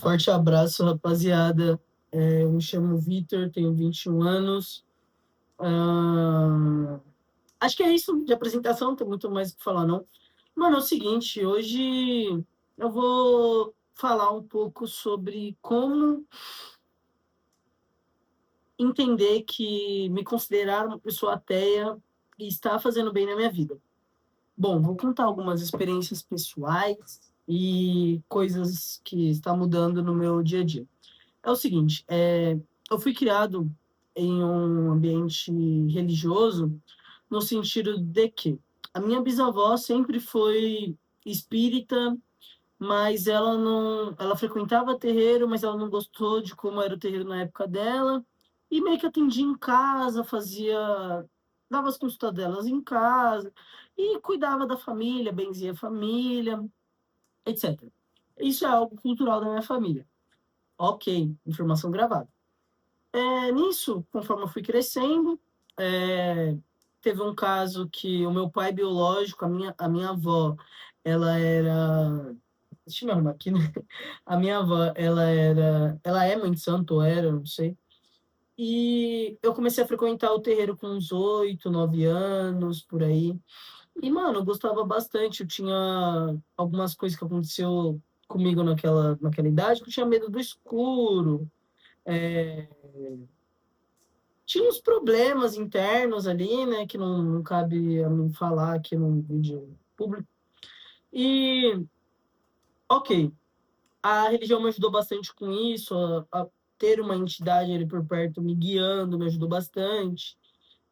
Forte abraço, rapaziada. Eu me chamo Vitor, tenho 21 anos. Ah, acho que é isso de apresentação, não tem muito mais o que falar, não. Mano, é o seguinte, hoje eu vou falar um pouco sobre como entender que me considerar uma pessoa ateia está fazendo bem na minha vida. Bom, vou contar algumas experiências pessoais e coisas que estão mudando no meu dia a dia. É o seguinte, eu fui criado em um ambiente religioso no sentido de que a minha bisavó sempre foi espírita, mas ela frequentava terreiro, mas ela não gostou de como era o terreiro na época dela, e meio que atendia em casa, dava as consultas delas em casa, e cuidava da família, benzia a família, etc. Isso é algo cultural da minha família. Ok, informação gravada. Nisso, conforme eu fui crescendo, é, teve um caso que o meu pai biológico, a minha avó, ela era. Deixa eu me arrumar aqui, né? A minha avó, ela é mãe de santo, ou era, não sei. E eu comecei a frequentar o terreiro com uns 8, 9 anos, por aí. E, mano, eu gostava bastante. Eu tinha algumas coisas que aconteceu comigo naquela idade, que eu tinha medo do escuro. É, tinha uns problemas internos ali, né, que não cabe a mim falar aqui num vídeo público. E, ok, a religião me ajudou bastante com isso, a ter uma entidade ali por perto me guiando me ajudou bastante.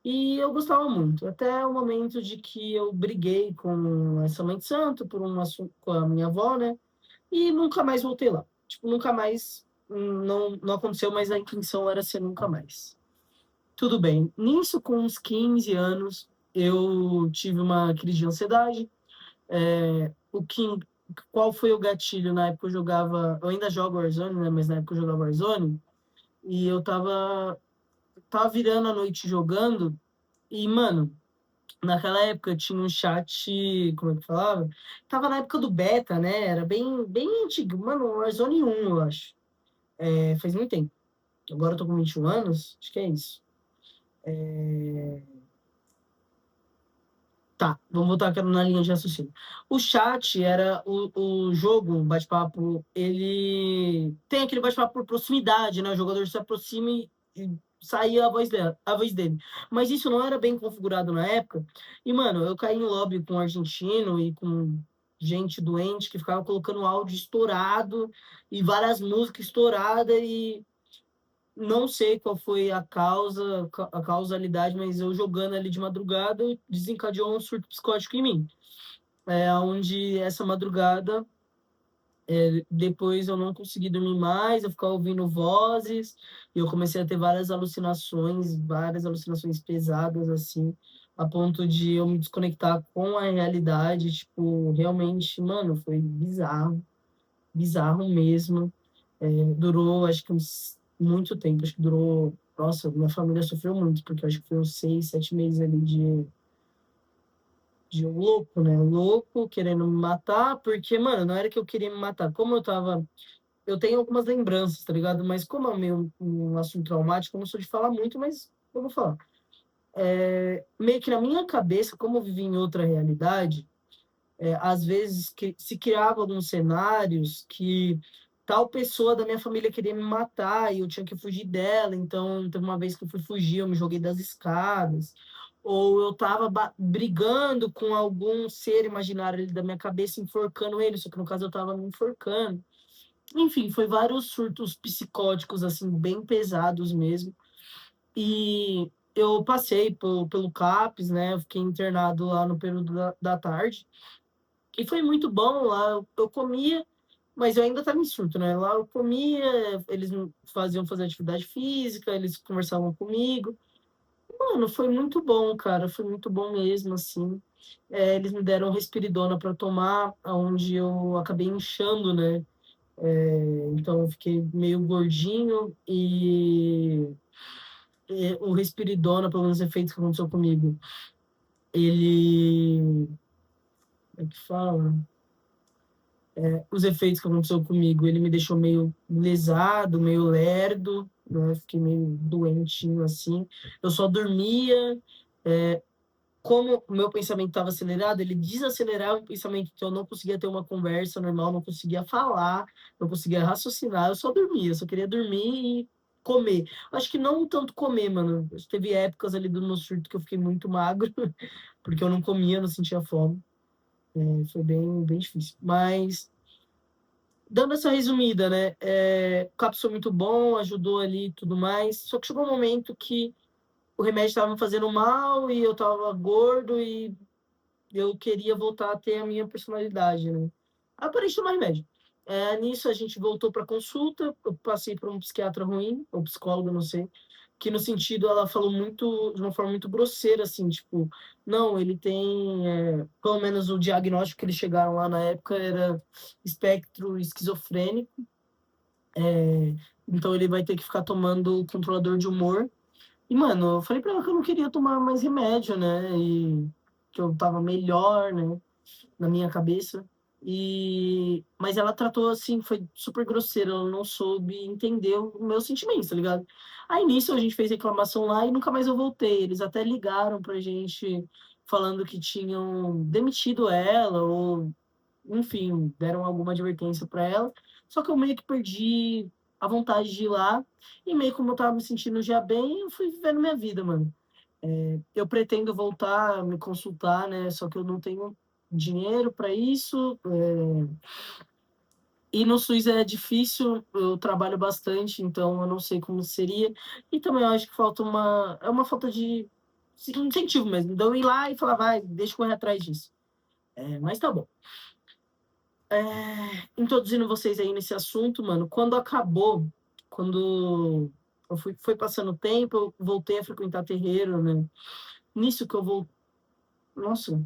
E eu gostava muito, até o momento de que eu briguei com essa mãe de santo por um assunto com a minha avó, né, e nunca mais voltei lá. Tipo, nunca mais, não aconteceu, mas a intenção era ser nunca mais. Tudo bem. Nisso, com uns 15 anos, eu tive uma crise de ansiedade. Qual foi o gatilho? Na época eu ainda jogo Warzone, né? Mas na época eu jogava Warzone, e eu tava virando a noite jogando, e, mano, naquela época tinha um chat, como é que falava? Tava na época do beta, né? Era bem, bem antigo. Mano, Warzone 1, eu acho. Faz muito tempo. Agora eu tô com 21 anos, acho que é isso. Tá, vamos voltar na linha de raciocínio. O chat era o jogo, o bate-papo, ele tem aquele bate-papo por proximidade, né? O jogador se aproxima e saía a voz dele. Mas isso não era bem configurado na época. E, mano, eu caí em lobby com um argentino e com gente doente que ficava colocando áudio estourado e várias músicas estouradas e não sei qual foi a causalidade, mas eu jogando ali de madrugada desencadeou um surto psicótico em mim. Onde essa madrugada, depois eu não consegui dormir mais, eu ficava ouvindo vozes, e eu comecei a ter várias alucinações pesadas, assim, a ponto de eu me desconectar com a realidade, tipo, realmente, mano, foi bizarro, bizarro mesmo. Durou, acho que muito tempo, acho que durou. Nossa, minha família sofreu muito, porque acho que foi uns 6, 7 meses ali de louco, né? Louco, querendo me matar, porque, mano, não era que eu queria me matar. Como eu tava. Eu tenho algumas lembranças, tá ligado? Mas como é meio um assunto traumático, eu não sou de falar muito, mas eu vou falar. Meio que na minha cabeça, como eu vivi em outra realidade, às vezes que se criava alguns cenários que tal pessoa da minha família queria me matar e eu tinha que fugir dela. Então, teve uma vez que eu fui fugir, eu me joguei das escadas. Ou eu estava brigando com algum ser imaginário ali da minha cabeça, enforcando ele, só que no caso eu estava me enforcando. Enfim, foi vários surtos psicóticos, assim, bem pesados mesmo. E eu passei pelo CAPS, né? Eu fiquei internado lá no período da tarde. E foi muito bom lá. Eu comia, mas eu ainda estava em surto, né? Lá eu comia, eles me faziam fazer atividade física, eles conversavam comigo. Mano, foi muito bom, cara. Foi muito bom mesmo, assim. Eles me deram respiridona para tomar, onde eu acabei inchando, né? Então eu fiquei meio gordinho e o respiridona, pelo menos os efeitos que aconteceu comigo, ele. Como é que fala? Os efeitos que aconteceu comigo, ele me deixou meio lesado, meio lerdo, né? Fiquei meio doentinho assim. Eu só dormia. Como o meu pensamento estava acelerado, ele desacelerava o pensamento, então eu não conseguia ter uma conversa normal, não conseguia falar, não conseguia raciocinar, eu só dormia, eu só queria dormir e comer. Acho que não tanto comer, mano. Teve épocas ali do meu surto que eu fiquei muito magro, porque eu não comia, não sentia fome. Foi bem, bem difícil. Mas dando essa resumida, né? O CAPS foi muito bom, ajudou ali e tudo mais. Só que chegou um momento que o remédio estava me fazendo mal e eu estava gordo e eu queria voltar a ter a minha personalidade, né? Aí eu parei de tomar remédio. Nisso a gente voltou para consulta, eu passei por um psiquiatra ruim, ou psicólogo, não sei, que no sentido ela falou muito, de uma forma muito grosseira, assim, tipo, não, ele tem, pelo menos o diagnóstico que eles chegaram lá na época era espectro esquizofrênico, então ele vai ter que ficar tomando controlador de humor. E, mano, eu falei pra ela que eu não queria tomar mais remédio, né? E que eu tava melhor, né? Na minha cabeça. Mas ela tratou assim, foi super grosseira, ela não soube entender o meu sentimento, tá ligado? Aí nisso a gente fez reclamação lá e nunca mais eu voltei. Eles até ligaram pra gente falando que tinham demitido ela, ou enfim, deram alguma advertência pra ela. Só que eu meio que perdi a vontade de ir lá, e meio como eu tava me sentindo já bem, eu fui vivendo minha vida, mano. Eu pretendo voltar a me consultar, né? Só que eu não tenho dinheiro para isso. E no SUS é difícil, eu trabalho bastante, então eu não sei como seria. E também eu acho que falta uma falta de incentivo mesmo. De eu ir lá e falar, vai, deixa eu correr atrás disso. Mas tá bom. Introduzindo vocês aí nesse assunto, mano, quando acabou, quando foi passando o tempo, eu voltei a frequentar terreiro, né? Nisso que eu vou. Nossa,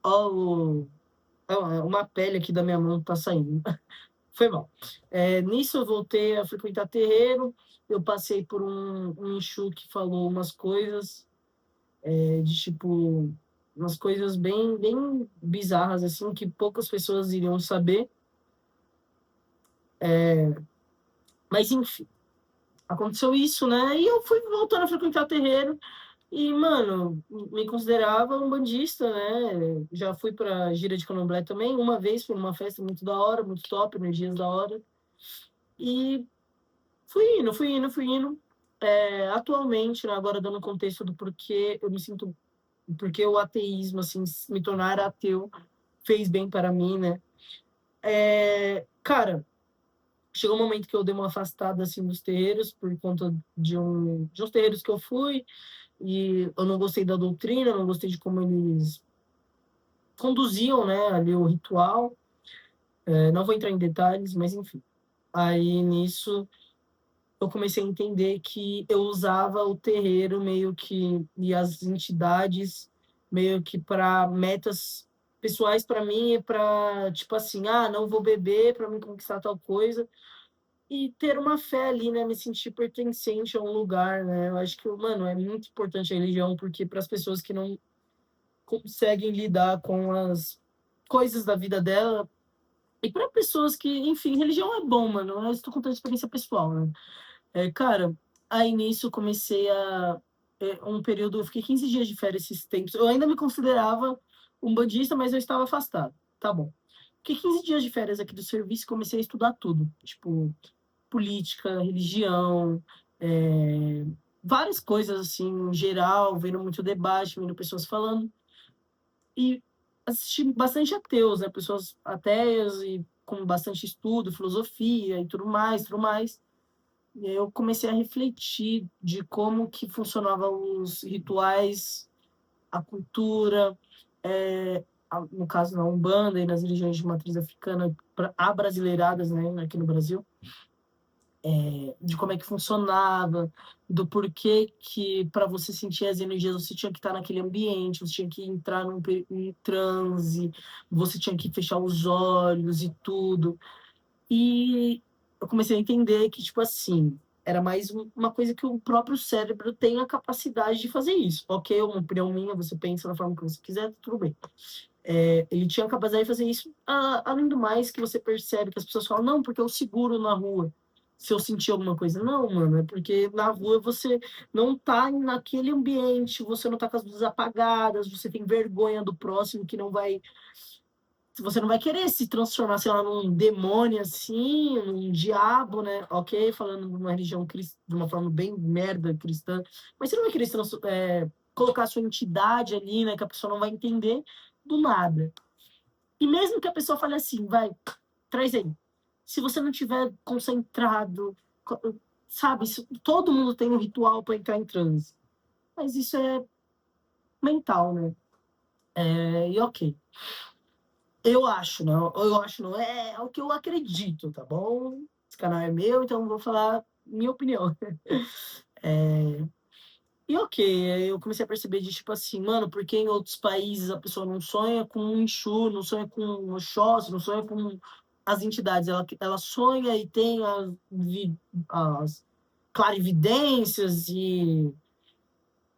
ó, uma pele aqui da minha mão tá saindo. Foi mal. Nisso eu voltei a frequentar terreiro, eu passei por um Exu que falou umas coisas, de tipo, umas coisas bem, bem bizarras, assim, que poucas pessoas iriam saber. Mas, enfim, aconteceu isso, né? E eu fui voltando a frequentar terreiro. E, mano, me considerava um bandista, né? Já fui pra gira de candomblé também. Uma vez fui numa festa muito da hora, muito top, energias da hora. E fui indo, fui indo, fui indo. Atualmente, né, agora dando contexto do porquê eu me sinto, porque o ateísmo, assim, me tornar ateu fez bem para mim, né? Cara, chegou um momento que eu dei uma afastada, assim, dos terreiros por conta de uns terreiros que eu fui e eu não gostei da doutrina, não gostei de como eles conduziam, né, ali o ritual. Não vou entrar em detalhes, mas enfim. Aí nisso eu comecei a entender que eu usava o terreiro meio que e as entidades meio que para metas pessoais para mim e para tipo assim, não vou beber para me conquistar tal coisa e ter uma fé ali, né, me sentir pertencente a um lugar, né? Eu acho que, mano, é muito importante a religião porque para as pessoas que não conseguem lidar com as coisas da vida dela e para pessoas que, enfim, religião é bom, mano. Eu estou contando experiência pessoal, né? Cara, aí nisso eu comecei um período, eu fiquei 15 dias de férias esses tempos. Eu ainda me considerava um bandista, mas eu estava afastado. Tá bom. Fiquei 15 dias de férias aqui do serviço e comecei a estudar tudo. Tipo, política, religião, várias coisas assim, em geral, vendo muito debate, vendo pessoas falando. E assisti bastante ateus, né? Pessoas ateias e com bastante estudo, filosofia e tudo mais, tudo mais. E aí eu comecei a refletir de como que funcionavam os rituais, a cultura, no caso na Umbanda e nas religiões de matriz africana, abrasileiradas, né, aqui no Brasil, de como é que funcionava, do porquê que para você sentir as energias você tinha que estar naquele ambiente, você tinha que entrar em transe, você tinha que fechar os olhos e tudo. E eu comecei a entender que, tipo assim, era mais uma coisa que o próprio cérebro tem a capacidade de fazer isso. Ok, é uma opinião minha, você pensa da forma que você quiser, tudo bem. Ele tinha a capacidade de fazer isso, além do mais que você percebe que as pessoas falam, não, porque eu seguro na rua, se eu sentir alguma coisa. Não, mano, é porque na rua você não tá naquele ambiente, você não tá com as luzes apagadas, você tem vergonha do próximo que não vai... Você não vai querer se transformar, sei lá, num demônio assim, num diabo, né? Ok, falando de uma religião de uma forma bem merda cristã, mas você não vai querer colocar a sua entidade ali, né? Que a pessoa não vai entender do nada. E mesmo que a pessoa fale assim, vai, traz aí. Se você não tiver concentrado, sabe? Todo mundo tem um ritual para entrar em transe. Mas isso é mental, né? E ok. Eu acho, não. Eu acho, não. É o que eu acredito, tá bom? Esse canal é meu, então eu vou falar minha opinião. E ok, eu comecei a perceber de tipo assim, mano, porque em outros países a pessoa não sonha com um Exu, não sonha com o Oxóssi, não sonha com as entidades, ela sonha e tem as clarividências e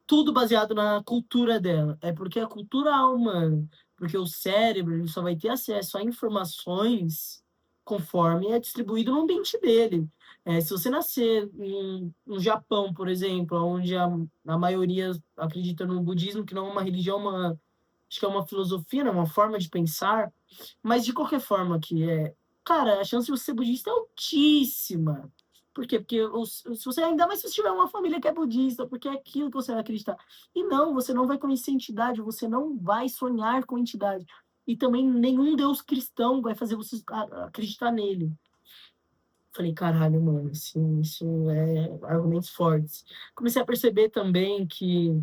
tudo baseado na cultura dela. É porque é cultural, mano. Porque o cérebro ele só vai ter acesso a informações conforme é distribuído no ambiente dele. Se você nascer no Japão, por exemplo, onde a maioria acredita no budismo, que não é uma religião, acho que é uma filosofia, né, uma forma de pensar, mas de qualquer forma que cara, a chance de você ser budista é altíssima. Por quê? Porque se você, ainda mais se você tiver uma família que é budista, porque é aquilo que você vai acreditar. E não, você não vai conhecer entidade, você não vai sonhar com entidade. E também nenhum Deus cristão vai fazer você acreditar nele. Falei, caralho, mano, assim, isso é argumentos fortes. Comecei a perceber também que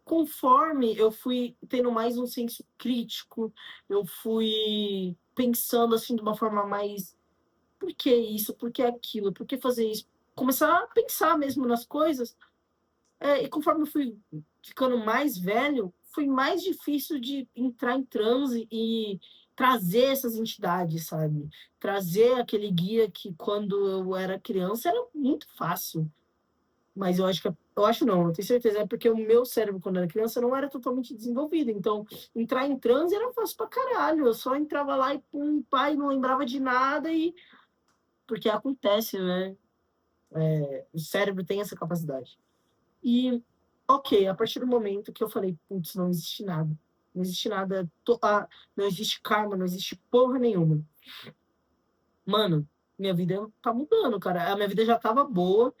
conforme eu fui tendo mais um senso crítico, eu fui pensando assim de uma forma mais por que isso, por que aquilo, por que fazer isso? Começar a pensar mesmo nas coisas. E conforme eu fui ficando mais velho, foi mais difícil de entrar em transe e trazer essas entidades, sabe? Trazer aquele guia que quando eu era criança era muito fácil. Mas eu acho não, eu tenho certeza, é porque o meu cérebro, quando era criança, não era totalmente desenvolvido. Então, entrar em transe era fácil pra caralho. Eu só entrava lá e pum, pai, não lembrava de nada e porque acontece, né? O cérebro tem essa capacidade. E, ok, a partir do momento que eu falei, putz, não existe nada. Não existe nada, não existe karma, não existe porra nenhuma. Mano, minha vida tá mudando, cara. A minha vida já tava boa.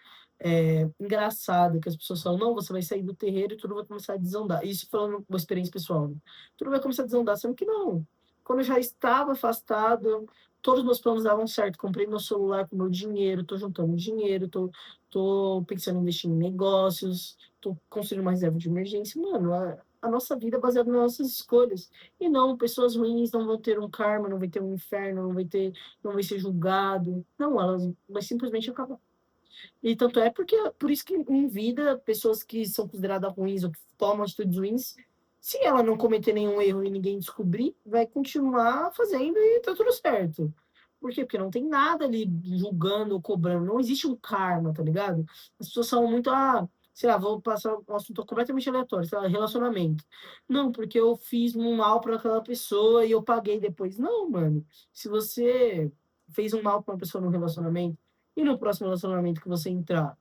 Engraçado que as pessoas falam, não, você vai sair do terreiro e tudo vai começar a desandar. Isso falando uma experiência pessoal, né? Tudo vai começar a desandar, sendo que não. Quando eu já estava afastado, todos os meus planos davam certo. Comprei meu celular com meu dinheiro, tô juntando dinheiro, tô pensando em investir em negócios, tô construindo uma reserva de emergência. Mano, a nossa vida é baseada nas nossas escolhas. E não, pessoas ruins não vão ter um karma, não vai ter um inferno, não vai ser julgado. Não, elas vai simplesmente acabar. E tanto é porque, por isso que em vida, pessoas que são consideradas ruins ou que tomam atitudes ruins, se ela não cometer nenhum erro e ninguém descobrir, vai continuar fazendo e tá tudo certo. Por quê? Porque não tem nada ali julgando ou cobrando. Não existe um karma, tá ligado? As pessoas falam muito, sei lá, vou passar um assunto completamente aleatório, sei lá, relacionamento. Não, porque eu fiz um mal para aquela pessoa e eu paguei depois. Não, mano. Se você fez um mal para uma pessoa no relacionamento, e no próximo relacionamento que você entrar,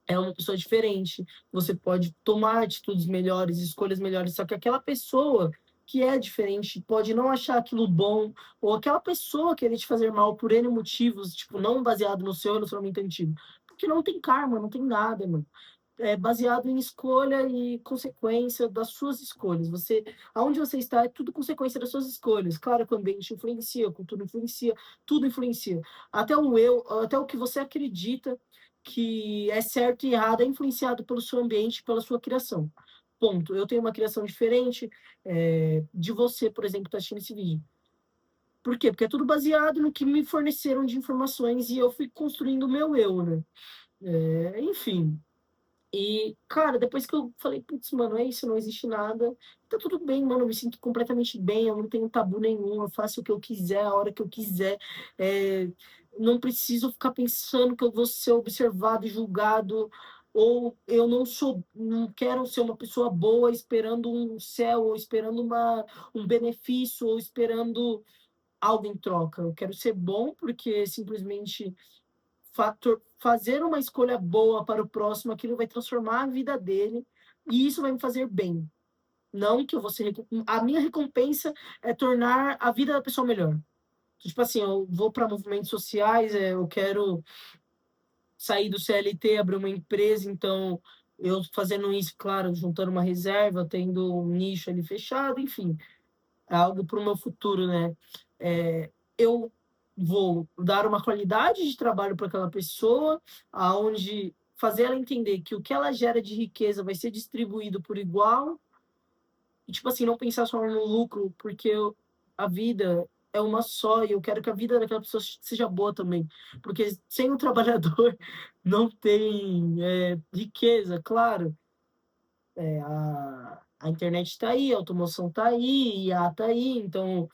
é uma pessoa diferente, você pode tomar atitudes melhores, escolhas melhores, só que aquela pessoa que é diferente pode não achar aquilo bom, ou aquela pessoa querer te fazer mal por N motivos, tipo, não baseado no seu relacionamento antigo. Porque não tem karma, não tem nada, mano. É baseado em escolha e consequência das suas escolhas. Aonde você está é tudo consequência das suas escolhas. Claro que o ambiente influencia, a cultura influencia, tudo influencia. Até o que você acredita que é certo e errado é influenciado pelo seu ambiente, pela sua criação. Ponto. Eu tenho uma criação diferente de você, por exemplo, que está assistindo esse vídeo. Por quê? Porque é tudo baseado no que me forneceram de informações e eu fui construindo o meu eu, né? Enfim. E, cara, depois que eu falei, putz, mano, é isso, não existe nada, tá tudo bem, mano, eu me sinto completamente bem, eu não tenho tabu nenhum, eu faço o que eu quiser, a hora que eu quiser. não preciso ficar pensando que eu vou ser observado e julgado, ou eu não quero ser uma pessoa boa esperando um céu, ou esperando um benefício, ou esperando algo em troca. Eu quero ser bom porque simplesmente fazer uma escolha boa para o próximo, aquilo vai transformar a vida dele, e isso vai me fazer bem. Não que eu vou ser. A minha recompensa é tornar a vida da pessoa melhor. Tipo assim, eu vou para movimentos sociais, eu quero sair do CLT, abrir uma empresa, então eu fazendo isso, claro, juntando uma reserva, tendo um nicho ali fechado, enfim, é algo para o meu futuro, né? Eu vou dar uma qualidade de trabalho para aquela pessoa, aonde fazer ela entender que o que ela gera de riqueza vai ser distribuído por igual, e, tipo assim, não pensar só no lucro, porque a vida é uma só e eu quero que a vida daquela pessoa seja boa também. Porque sem o trabalhador não tem riqueza, claro. A internet está aí, a automoção está aí, IA está aí, então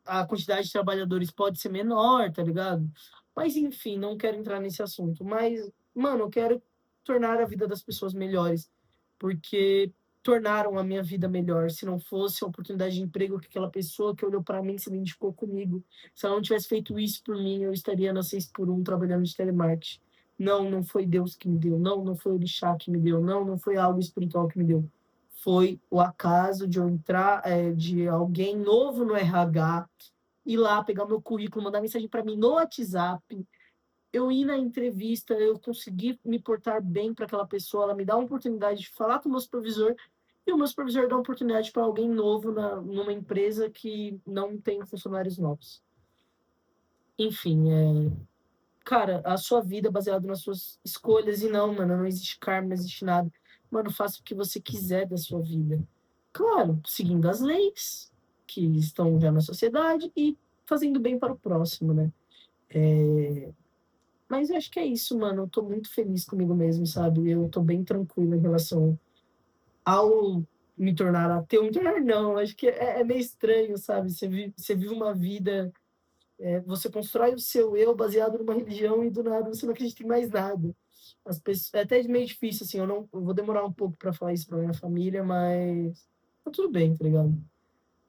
a quantidade de trabalhadores pode ser menor, tá ligado? Mas enfim, não quero entrar nesse assunto. Mas, mano, eu quero tornar a vida das pessoas melhores, porque tornaram a minha vida melhor. Se não fosse a oportunidade de emprego que aquela pessoa que olhou para mim se identificou comigo, se ela não tivesse feito isso por mim, eu estaria na 6 por 1 trabalhando de telemarketing. Não, não foi Deus que me deu. Não, não foi o Orixá que me deu. Não, não foi algo espiritual que me deu. Foi o acaso de eu entrar, de alguém novo no RH, ir lá, pegar meu currículo, mandar mensagem para mim no WhatsApp, eu ir na entrevista, eu conseguir me portar bem para aquela pessoa, ela me dá uma oportunidade de falar com o meu supervisor, e o meu supervisor dá uma oportunidade para alguém novo numa empresa que não tem funcionários novos. Enfim, cara, a sua vida é baseada nas suas escolhas, e não, mano, não existe karma, não existe nada. Mano, faça o que você quiser da sua vida. Claro, seguindo as leis que estão já na sociedade e fazendo bem para o próximo, né? Mas eu acho que é isso, mano. Eu tô muito feliz comigo mesmo, sabe? Eu tô bem tranquilo em relação ao me tornar ateu. Me tornar não, acho que é meio estranho, sabe? Você vive uma vida, você constrói o seu eu baseado numa religião e do nada você não acredita em mais nada. As pessoas, é até meio difícil, assim, eu vou demorar um pouco pra falar isso pra minha família, mas tá tudo bem, tá ligado?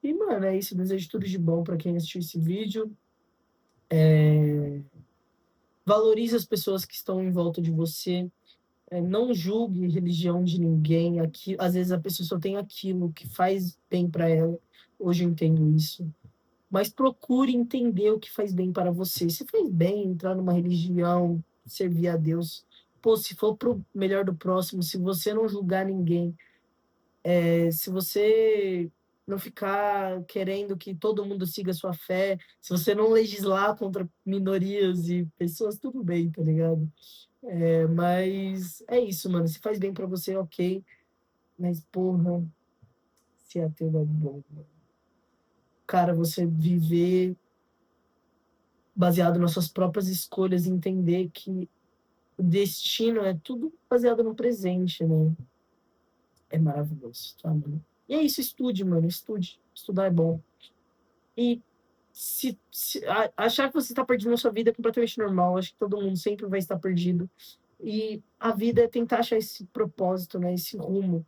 E, mano, é isso. Eu desejo tudo de bom pra quem assistiu esse vídeo. Valorize as pessoas que estão em volta de você. Não julgue religião de ninguém. Aqui, às vezes a pessoa só tem aquilo que faz bem para ela. Hoje eu entendo isso. Mas procure entender o que faz bem para você. Se faz bem entrar numa religião, servir a Deus, pô, se for pro melhor do próximo, se você não julgar ninguém, se você não ficar querendo que todo mundo siga a sua fé, se você não legislar contra minorias e pessoas, tudo bem, tá ligado? Mas é isso, mano. Se faz bem pra você, ok. Mas, porra, se ateu é bom, mano. Cara, você viver baseado nas suas próprias escolhas e entender que o destino é tudo baseado no presente, né? É maravilhoso, tá, mano? E é isso, estude, mano. Estude. Estudar é bom. E se achar que você está perdido na sua vida é completamente normal. Acho que todo mundo sempre vai estar perdido. E a vida é tentar achar esse propósito, né? Esse rumo.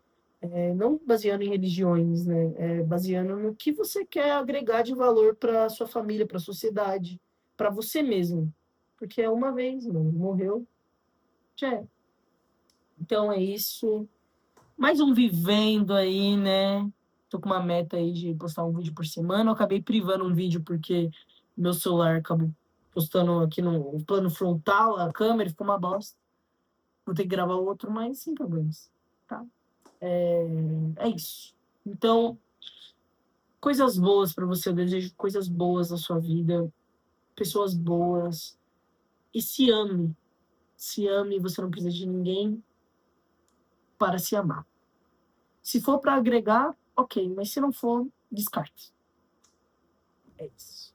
Não baseando em religiões, né? Baseando no que você quer agregar de valor para sua família, para a sociedade, para você mesmo. Porque é uma vez, mano. Morreu, já é. Então é isso. Mais um vivendo aí, né? Tô com uma meta aí de postar um vídeo por semana. Eu acabei privando um vídeo porque meu celular acabou postando aqui no plano frontal, a câmera ficou uma bosta. Vou ter que gravar outro, mas sem problemas, tá? É isso. Então, coisas boas para você. Eu desejo coisas boas na sua vida, pessoas boas. E se ame. Se ame, você não precisa de ninguém para se amar. Se for para agregar, ok, mas se não for, descarte. É isso.